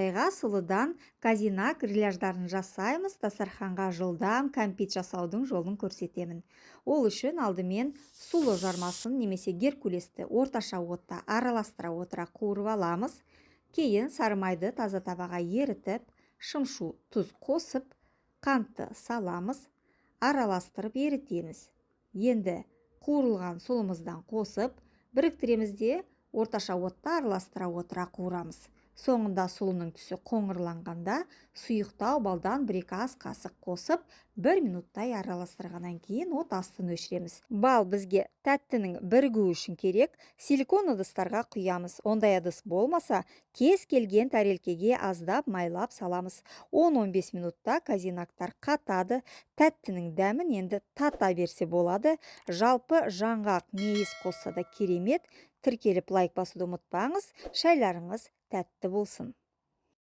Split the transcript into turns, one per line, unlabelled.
Айға сұлыдан казинак гриляждарын жасаймыз. Дастарханға жылдам кәмпит жасаудың жолын көрсетемін. Ол үшін алдымен сұлы жармасын немесе геркулесті орташа отта араластыра отыра қуырып аламыз. Кейін сары майды таза табаға ерітіп, шымшу тұз қосып, қантты саламыз, араластырып ерітеміз. Енді қуырылған сұлымыздан қосып, біріктіреміз де орташа отта араластыра отыра қуырамыз. Соңында сұлының түсі қоңырланғанда сұйықтау балдан 1-2 ас қасық қосып, 1 минуттай араластырғаннан кейін от астын өшіреміз. Бал бізге тәттінің бірігуі үшін керек. Силикон ыдыстарға құямыз. Ондай ыдыс болмаса, кез келген тәрелкеге аздап майлап саламыз. 10-15 минутта казинактар қатады. Тәттінің дәмін енді тата берсе болады. Жалпы жаңғақ мейіз қосса да керемет. Тіркеліп лайк басуды ұмытпаңыз. Шайларыңыз тәтті болсын.